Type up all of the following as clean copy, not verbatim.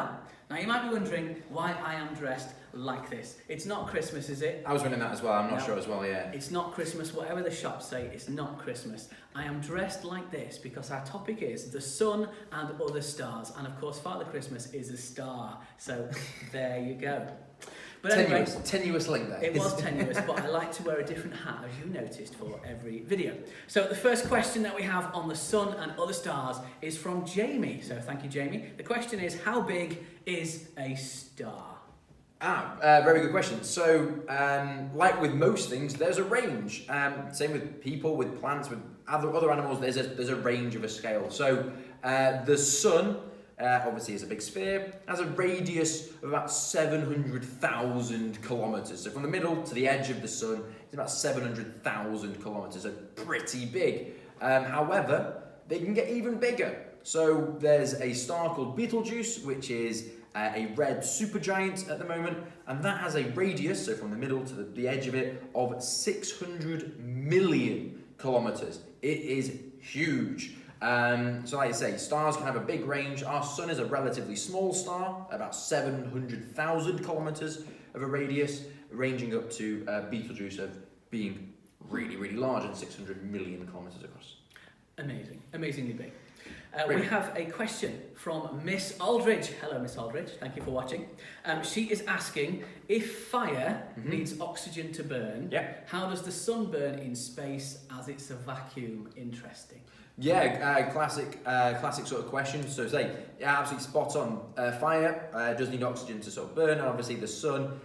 now. Now you might be wondering why I am dressed like this. It's not Christmas, is it? I was wondering that as well. I'm not sure as well, yeah. It's not Christmas, whatever the shops say, it's not Christmas. I am dressed like this because our topic is the sun and other stars. And of course, Father Christmas is a star. So there you go. But anyway, tenuous link there. It was tenuous, but I like to wear a different hat, as you noticed, for every video. So the first question that we have on the sun and other stars is from Jamie. So thank you, Jamie. The question is, how big is a star? Very good question. So, like with most things, there's a range. Same with people, with plants, with other animals. There's a range of a scale. So, the sun obviously is a big sphere. Has a radius of about 700,000 kilometers. So, from the middle to the edge of the sun, it's about 700,000 kilometers. So, pretty big. However, they can get even bigger. So, there's a star called Betelgeuse, which is a red supergiant at the moment, and that has a radius, so from the middle to the edge of it, of 600 million kilometers. It is huge. So like I say, stars can have a big range. Our sun is a relatively small star, about 700,000 kilometers of a radius, ranging up to Betelgeuse of being really, really large and 600 million kilometers across. Amazing, amazingly big. We have a question from Miss Aldridge. Hello, Miss Aldridge. Thank you for watching. She is asking, if fire needs oxygen to burn, how does the sun burn in space as it's a vacuum? Interesting. Yeah, classic sort of question. So absolutely spot on. Fire does need oxygen to sort of burn, and obviously the sun,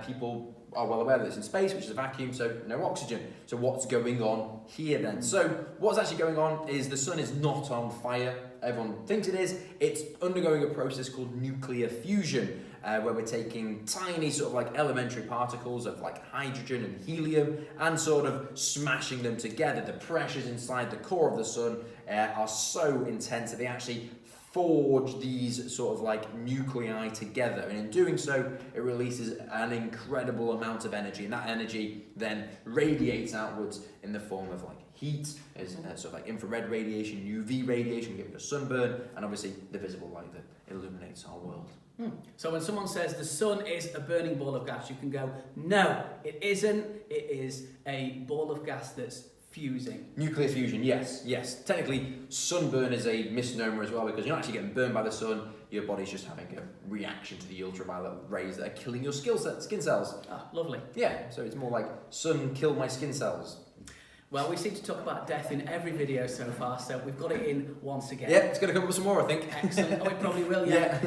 people are well aware that it's in space, which is a vacuum, so no oxygen. So what's going on here then? So what's actually going on is the sun is not on fire. Everyone thinks it is. It's undergoing a process called nuclear fusion, where we're taking tiny sort of like elementary particles of like hydrogen and helium and sort of smashing them together. The pressures inside the core of the sun are so intense that they actually forge these sort of like nuclei together, and in doing so it releases an incredible amount of energy, and that energy then radiates outwards in the form of like heat, as sort of like infrared radiation, UV radiation, giving a sunburn, and obviously the visible light that illuminates our world. So when someone says the sun is a burning ball of gas, you can go, no, it isn't. It is a ball of gas that's fusing. Nuclear fusion, yes. Technically, sunburn is a misnomer as well, because you're not actually getting burned by the sun. Your body's just having a reaction to the ultraviolet rays that are killing your skin cells. Ah, lovely. Yeah, so it's more like sun kill my skin cells. Well, we seem to talk about death in every video so far, so we've got it in once again. Yeah, it's going to come up with some more, I think. Excellent. Oh, it probably will, yeah.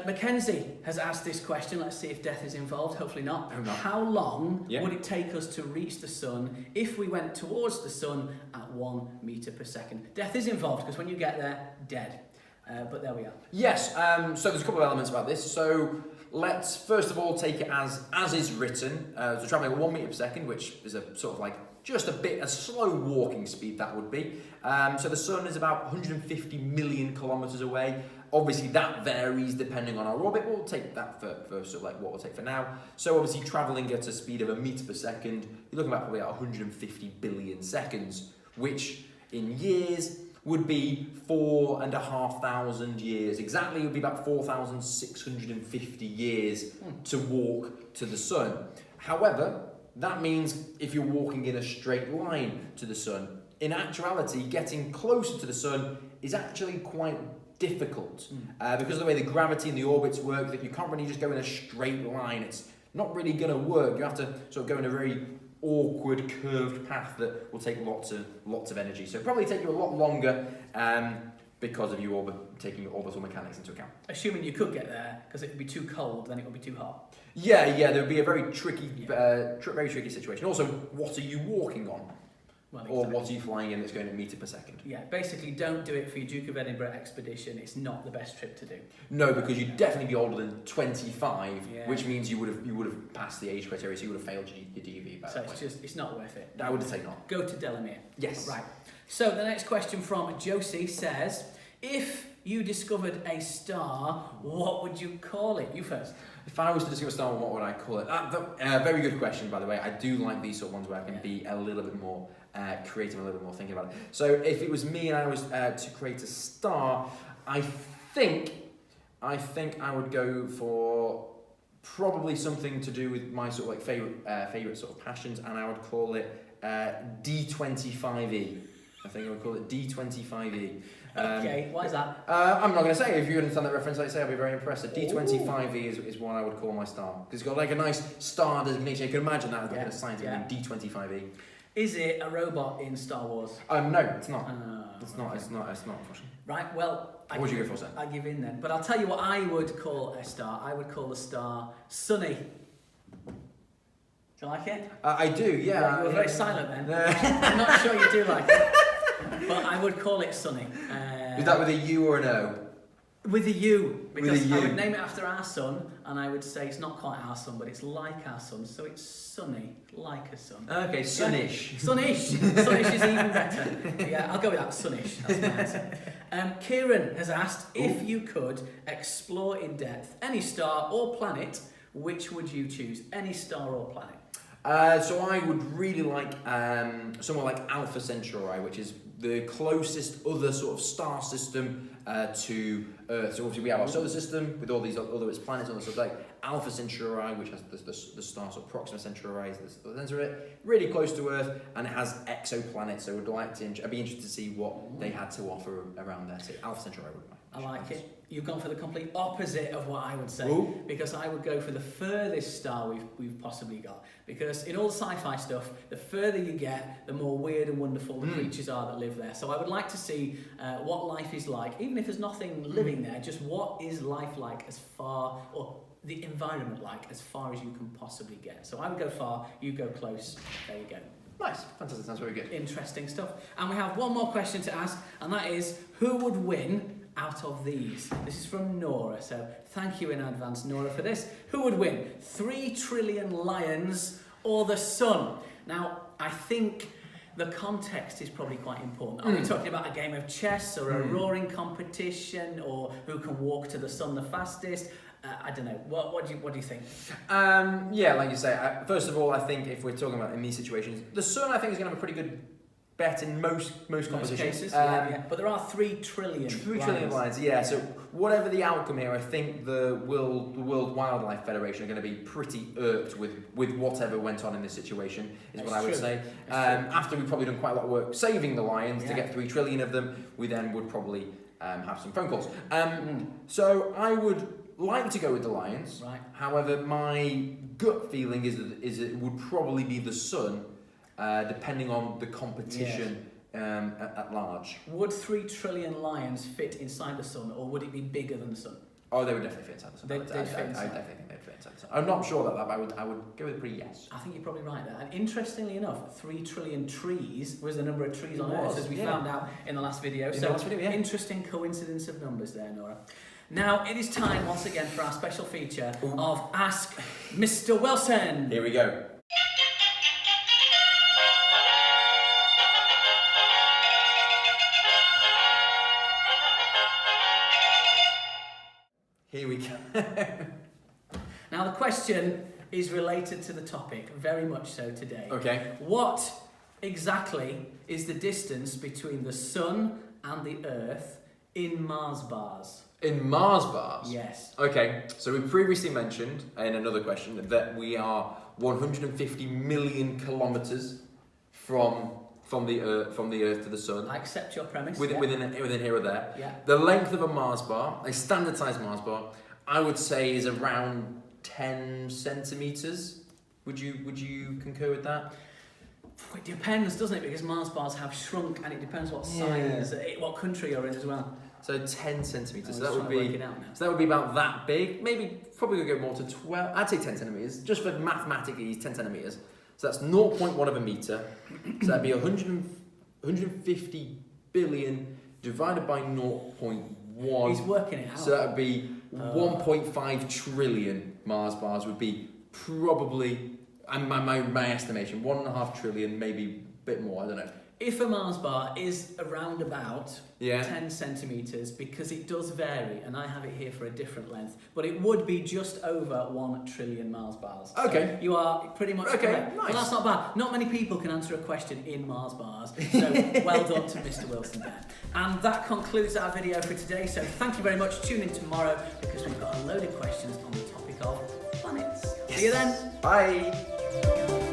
Mackenzie has asked this question. Let's see if death is involved. Hopefully not. How long would it take us to reach the sun if we went towards the sun at 1 metre per second? Death is involved because when you get there, dead. But there we are. Yes, so there's a couple of elements about this. So let's first of all take it as is written. So travelling at 1 metre per second, which is a sort of like just a slow walking speed that would be. So the sun is about 150 million kilometres away. Obviously that varies depending on our orbit. We'll take that for sort of like what we'll take for now. So obviously travelling at a speed of 1 metre per second, you're looking at probably at 150 billion seconds, which in years would be 4,500 years. Exactly, it would be about 4,650 years to walk to the sun. However, that means if you're walking in a straight line to the sun, in actuality, getting closer to the sun is actually quite difficult because of the way the gravity and the orbits work, that you can't really just go in a straight line. It's not really going to work. You have to sort of go in a very awkward curved path that will take lots of energy. So it'll probably take you a lot longer because of you taking your orbital mechanics into account. Assuming you could get there, because it would be too cold, then it would be too hot. Yeah, there would be a very tricky, very tricky situation. Also, what are you walking on? Well, exactly. Or what are you flying in that's going at metre per second? Yeah, basically don't do it for your Duke of Edinburgh expedition. It's not the best trip to do. No, because you'd definitely be older than 25, which means you would have passed the age criteria, so you would have failed your DV. So it's not worth it. I would say not. Go to Delamere. Yes. Right. So the next question from Josie says, if you discovered a star, what would you call it? You first. If I was to discover a star, what would I call it? Very good question, by the way. I do like these sort of ones where I can be a little bit more creative, a little bit more thinking about it. So if it was me and I was to create a star, I think I think I would go for probably something to do with my sort of like favorite sort of passions, and I would call it D25E. I think I would call it D25E. Okay, why is that? I'm not going to say. If you understand that reference, like I say, I'll be very impressed. So D25E is what I would call my star. Because it's got like a nice star designation. You can imagine that as like a scientific name, D25E. Is it a robot in Star Wars? No, it's not. It's not, unfortunately. Right, well... What would you go for, sir? I give in then. But I'll tell you what I would call a star. I would call the star Sunny. Do you like it? I do, yeah. You were very silent then. I'm not sure you do like it. But I would call it Sunny. Is that with a U or an O? With a U. Because with a U. I would name it after our son, and I would say it's not quite our son, but it's like our son, so it's sunny, like a sun. Okay, sunnish. Yeah. Sunnish. Sunnish is even better. Yeah, I'll go with that, sunnish. That's my answer. Kieran has asked, if you could explore in depth any star or planet, which would you choose? Any star or planet? So I would really like somewhere like Alpha Centauri, which is the closest other sort of star system to Earth. So obviously we have our solar system with all these other its planets on the sort of like Alpha Centauri, which has the star sort of Proxima Centauri, is the centre of it, really close to Earth, and it has exoplanets. So I'd like to. I'd be interested to see what they had to offer around there. So Alpha Centauri would be. I like it. You've gone for the complete opposite of what I would say. Ooh. Because I would go for the furthest star we've possibly got. Because in all the sci-fi stuff, the further you get, the more weird and wonderful the creatures are that live there. So I would like to see what life is like, even if there's nothing living there, just what is life like as far, or the environment like, as far as you can possibly get. So I would go far, you go close. There you go. Nice, fantastic, sounds very good. Interesting stuff. And we have one more question to ask, and that is, who would win out of these? This is from Nora, so thank you in advance, Nora, for this. Who would win? 3 trillion lions or the sun? Now, I think the context is probably quite important. Are we talking about a game of chess or a roaring competition, or who can walk to the sun the fastest? I don't know. What do you think? Yeah, like you say, first of all, I think if we're talking about in these situations, the sun I think is going to have a pretty good bet in most competitions. Cases, yeah. But there are 3 trillion. 3 trillion lions, yeah. So whatever the outcome here, I think the World Wildlife Federation are going to be pretty irked with whatever went on in this situation. What I would say. After we've probably done quite a lot of work saving the lions to get 3 trillion of them, we then would probably have some phone calls. So I would like to go with the lions. Right. However, my gut feeling is it would probably be the sun. Depending on the competition at large. Would 3 trillion lions fit inside the sun, or would it be bigger than the sun? Oh, they would definitely fit inside the sun. They'd fit inside. I definitely think they'd fit inside the sun. I'm not sure about that, but I would go with a pretty yes. I think you're probably right there. And interestingly enough, 3 trillion trees was the number of trees on Earth, as we found out in the last video. Interesting coincidence of numbers there, Nora. Now, it is time once again for our special feature of Ask Mr. Wilson. Here we go. Here we go. Now, the question is related to the topic, very much so today. Okay. What exactly is the distance between the sun and the Earth in Mars bars? In Mars bars? Yes. Okay, so we previously mentioned in another question that we are 150 million kilometres from the Earth to the sun. I accept your premise. Within here or there. Yeah. The length of a Mars bar, a standard size Mars bar, I would say is around 10 centimetres. Would you concur with that? It depends, doesn't it? Because Mars bars have shrunk, and it depends what size, what country you're in as well. So 10 centimetres. So that would be about that big. Maybe probably could go more to 12. I'd say 10 centimetres, just for mathematically 10 centimetres. So that's 0.1 of a metre. So that'd be 150 billion divided by 0.1. He's working it out. So that'd be 1.5 trillion Mars bars would be probably, my estimation, 1.5 trillion, maybe a bit more, I don't know. if a Mars bar is around about Yeah. 10 centimetres, because it does vary, and I have it here for a different length, but it would be just over 1 trillion Mars bars. Okay. So you are pretty much correct. Nice. Well, that's not bad. Not many people can answer a question in Mars bars, so well done to Mr. Wilson there. And that concludes our video for today, so thank you very much. Tune in tomorrow, because we've got a load of questions on the topic of planets. See you then. Bye.